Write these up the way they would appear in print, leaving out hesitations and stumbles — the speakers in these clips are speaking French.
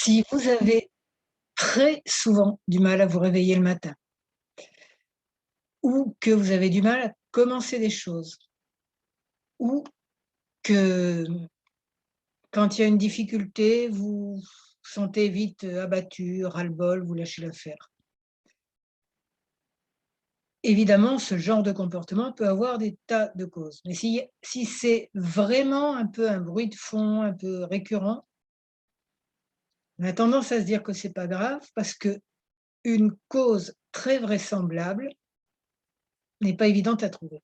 Si vous avez très souvent du mal à vous réveiller le matin ou que vous avez du mal à commencer des choses ou que, quand il y a une difficulté, vous vous sentez vite, abattu, ras-le-bol, vous lâchez l'affaire. Évidemment, ce genre de comportement peut avoir des tas de causes, mais si c'est vraiment un peu un bruit de fond, un peu récurrent, on a tendance à se dire que c'est pas grave parce que une cause très vraisemblable n'est pas évidente à trouver.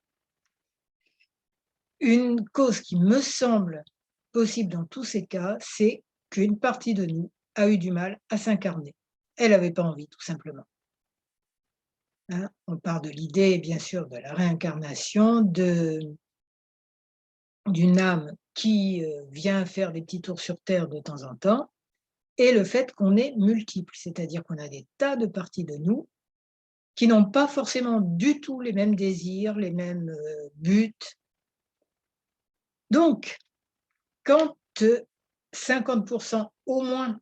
Une cause qui me semble possible dans tous ces cas, c'est qu'une partie de nous a eu du mal à s'incarner. Elle avait pas envie, tout simplement, hein. On part de l'idée, bien sûr, de la réincarnation, d'une âme qui, vient faire des petits tours sur terre de temps en temps et le fait qu'on est multiples, c'est-à-dire qu'on a des tas de parties de nous qui n'ont pas forcément du tout les mêmes désirs, les mêmes, buts. Donc quand, 50 au moins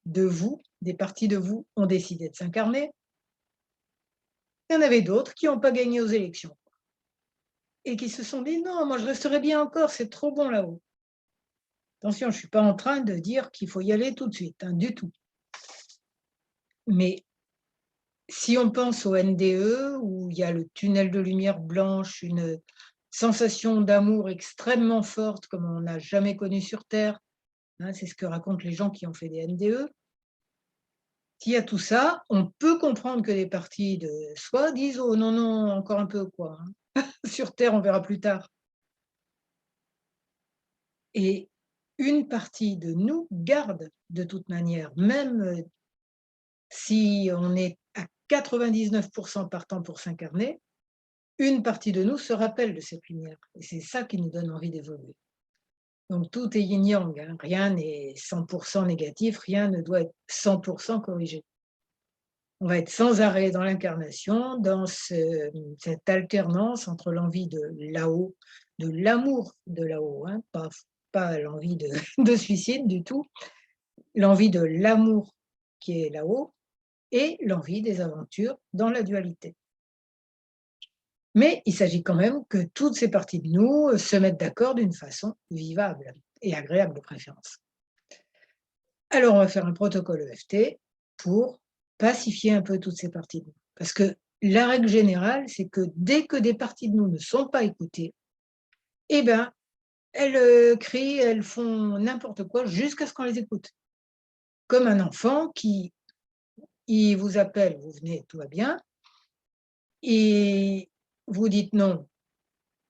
de vous, des parties de vous, ont décidé de s'incarner, il y en avait d'autres qui n'ont pas gagné aux élections et qui se sont dit: «Non, moi je resterai bien encore, c'est trop bon là-haut». Attention, je ne suis pas en train de dire qu'il faut y aller tout de suite, hein, du tout. Mais si on pense au NDE où il y a le tunnel de lumière blanche, une sensation d'amour extrêmement forte comme on n'a jamais connu sur terre, hein, c'est ce que racontent les gens qui ont fait des NDE. S'il y a tout ça, on peut comprendre que les parties de soi disent: «Oh non, non, encore un peu quoi, hein. Sur terre, on verra plus tard» et une partie de nous garde de toute manière, même, si on est à 99 partant pour s'incarner, une partie de nous se rappelle de cette lumière et c'est ça qui nous donne envie d'évoluer. Donc tout est yin-yang, hein, rien n'est 100 négatif, rien ne doit être 100 corrigé. On va être sans arrêt dans l'incarnation, dans cette alternance entre l'envie de là-haut, de l'amour de là-haut, hein, pas l'envie de de suicide du tout, l'envie de l'amour qui est là-haut et l'envie des aventures dans la dualité. Mais il s'agit quand même que toutes ces parties de nous, se mettent d'accord d'une façon vivable et agréable de préférence. Alors on va faire un protocole EFT pour pacifier un peu toutes ces parties de nous. Parce que la règle générale, c'est que dès que des parties de nous ne sont pas écoutées, eh ben, elles, crient, elles font n'importe quoi jusqu'à ce qu'on les écoute. Comme un enfant qui il vous appelle, vous venez, tout va bien et vous dites: «Non»,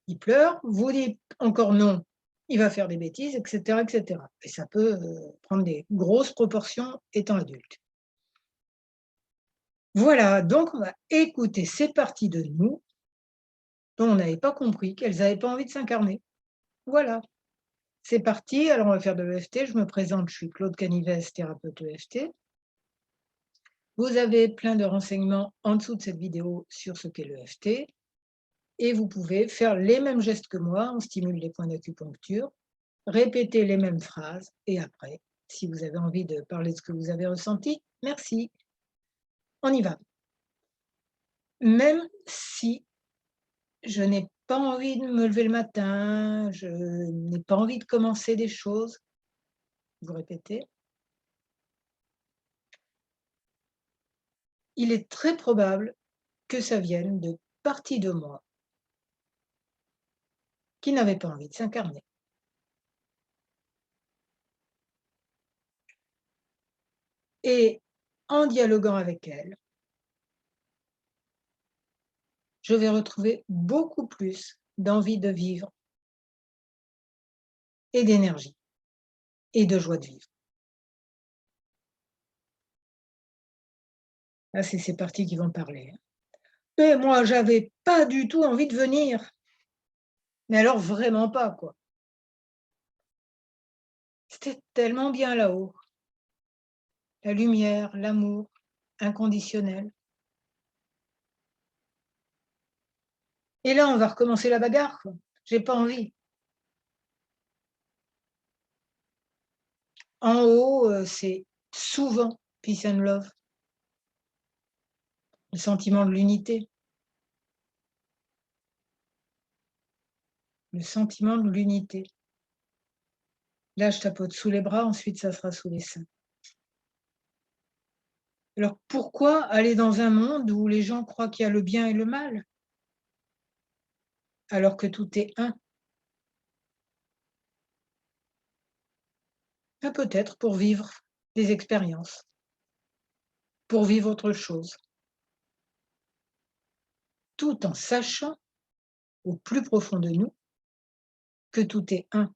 il pleure, vous dites encore: «Non», il va faire des bêtises et cetera et cetera et ça peut, prendre des grosses proportions étant adulte. Voilà, donc on va écouter ces parties de nous dont on n'avait pas compris qu'elles n'avaient pas envie de s'incarner. Voilà, c'est parti. Alors on va faire de l'EFT. Je me présente, je suis Claude Canivès, thérapeute EFT. Vous avez plein de renseignements en dessous de cette vidéo sur ce qu'est l'EFT et vous pouvez faire les mêmes gestes que moi, on stimule les points d'acupuncture, répéter les mêmes phrases et après, si vous avez envie de parler de ce que vous avez ressenti, merci, on y va. Même si je n'ai pas envie de me lever le matin, je n'ai pas envie de commencer des choses. Vous répétez. Il est très probable que ça vienne de parties de moi qui n'avaient pas envie de s'incarner. Et en dialoguant avec elles, je vais retrouver beaucoup plus d'envie de vivre et d'énergie et de joie de vivre. Là, c'est ces parties qui vont parler, hein. Mais moi, j'avais pas du tout envie de venir. Mais alors vraiment pas, quoi. C'était tellement bien là-haut. La lumière, l'amour inconditionnel. Et là, on va recommencer la bagarre, quoi. J'ai pas envie. En haut, c'est souvent peace and love, le sentiment de l'unité, le sentiment de l'unité. Là, je tapote sous les bras, ensuite ça sera sous les seins. Alors pourquoi aller dans un monde où les gens croient qu'il y a le bien et le mal, alors que tout est un? Ben, peut-être pour vivre des expériences, pour vivre autre chose, tout en sachant au plus profond de nous que tout est un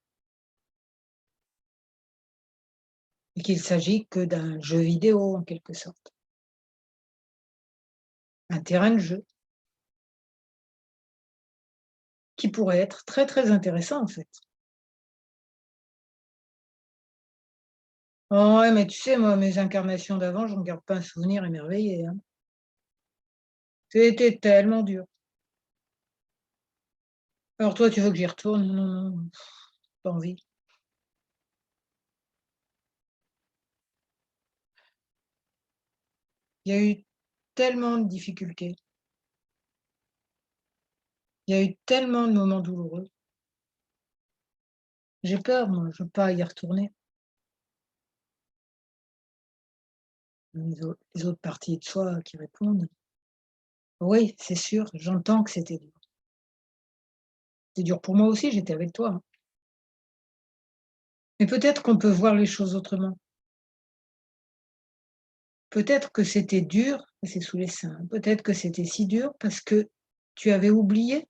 et qu'il s'agit que d'un jeu vidéo en quelque sorte, un terrain de jeu qui pourrait être très, très intéressant en fait. Oh ouais, mais tu sais, moi, mes incarnations d'avant, j'en garde pas un souvenir émerveillé, hein. C'était tellement dur. Alors toi, tu veux que j'y retourne? Non, non, non, pas envie. Il y a eu tellement de difficultés, il y a eu tellement de moments douloureux. J'ai peur, moi, je veux pas y retourner. Les autres parties de soi qui répondent: «Oui, c'est sûr, j'entends que c'était dur. C'est dur pour moi aussi, j'étais avec toi, hein». Mais peut-être qu'on peut voir les choses autrement. Peut-être que c'était dur, c'est sous les seins, hein. Peut-être que c'était si dur parce que tu avais oublié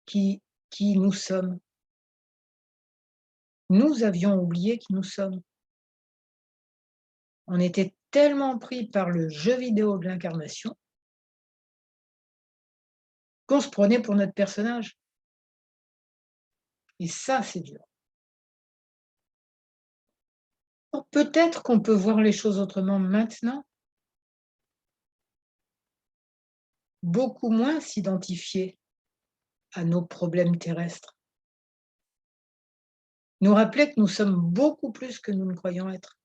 qui qui nous sommes. Nous avions oublié qui nous sommes. On était tellement pris par le jeu vidéo de l'incarnation qu'on se prenait pour notre personnage et ça, c'est dur. Alors peut-être qu'on peut voir les choses autrement maintenant, beaucoup moins s'identifier à nos problèmes terrestres. Nous rappeler que nous sommes beaucoup plus que nous ne croyons être.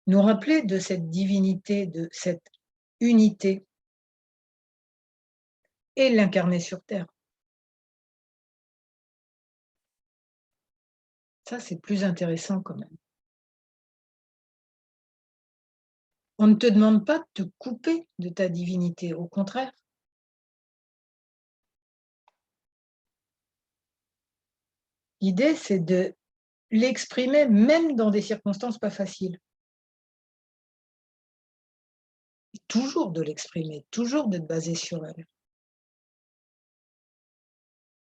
Nous rappeler de cette divinité, de cette unité et l'incarner sur terre. Ça, c'est plus intéressant quand même. On ne te demande pas de te couper de ta divinité, au contraire. L'idée, c'est de l'exprimer même dans des circonstances pas faciles. Toujours de l'exprimer, toujours de te baser sur elle.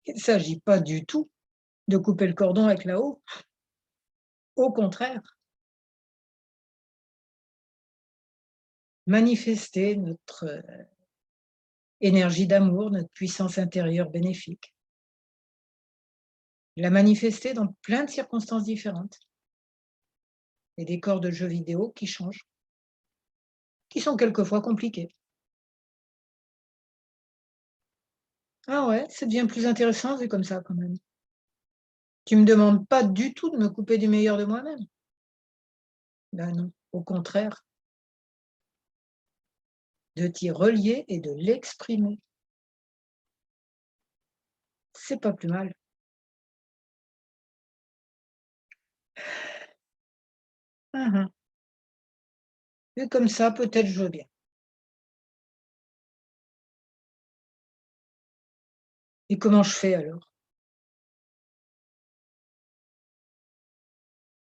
Il ne s'agit pas du tout de couper le cordon avec là-haut, au contraire. Manifester notre, énergie d'amour, notre puissance intérieure bénéfique. La manifester dans plein de circonstances différentes. Et des corps de jeux vidéo qui changent, qui sont quelquefois compliqués. Ah ouais, c'est bien plus intéressant vu comme ça quand même. Tu me demandes pas du tout de me couper du meilleur de moi-même. Ben non, au contraire, de t'y relier et de l'exprimer. C'est pas plus mal. Mmh mh. Vu comme ça, peut-être je veux bien. Et comment je fais alors?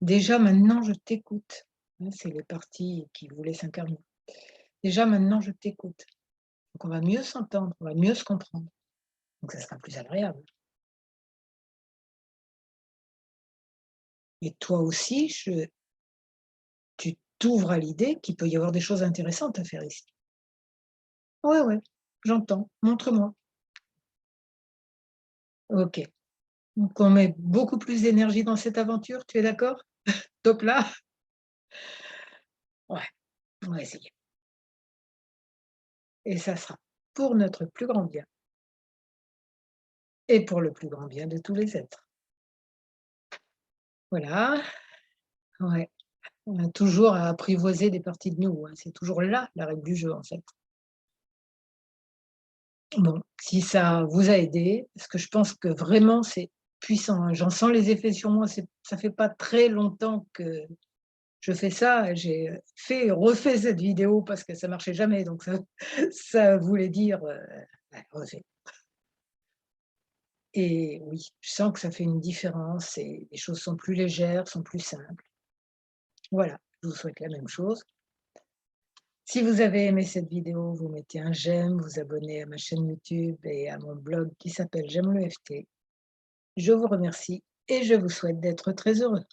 Déjà maintenant je t'écoute. Hein, c'est les parties qui voulaient s'incarner. Déjà maintenant je t'écoute. Donc on va mieux s'entendre, on va mieux se comprendre. Donc ça sera plus agréable. Et toi aussi, tu t'ouvres à l'idée qu'il peut y avoir des choses intéressantes à faire ici. Ouais, ouais, j'entends. Montre-moi. OK. Donc on met beaucoup plus d'énergie dans cette aventure, tu es d'accord? Top là? Ouais, on va essayer. Et ça sera pour notre plus grand bien et pour le plus grand bien de tous les êtres. Voilà, ouais. On a toujours à apprivoiser des parties de nous, hein. C'est toujours là, la règle du jeu, en fait. Bon, si ça vous a aidé, parce que je pense que vraiment c'est puissant, hein. J'en sens les effets sur moi, ça fait pas très longtemps que je fais ça. J'ai, fait et refait cette vidéo parce que ça marchait jamais, donc ça ça voulait dire, bah, refait. Et oui, je sens que ça fait une différence et les choses sont plus légères, sont plus simples. Voilà, je vous souhaite la même chose. Si vous avez aimé cette vidéo, vous mettez un j'aime, vous abonnez à ma chaîne YouTube et à mon blog qui s'appelle J'aime le FT. Je vous remercie et je vous souhaite d'être très heureux.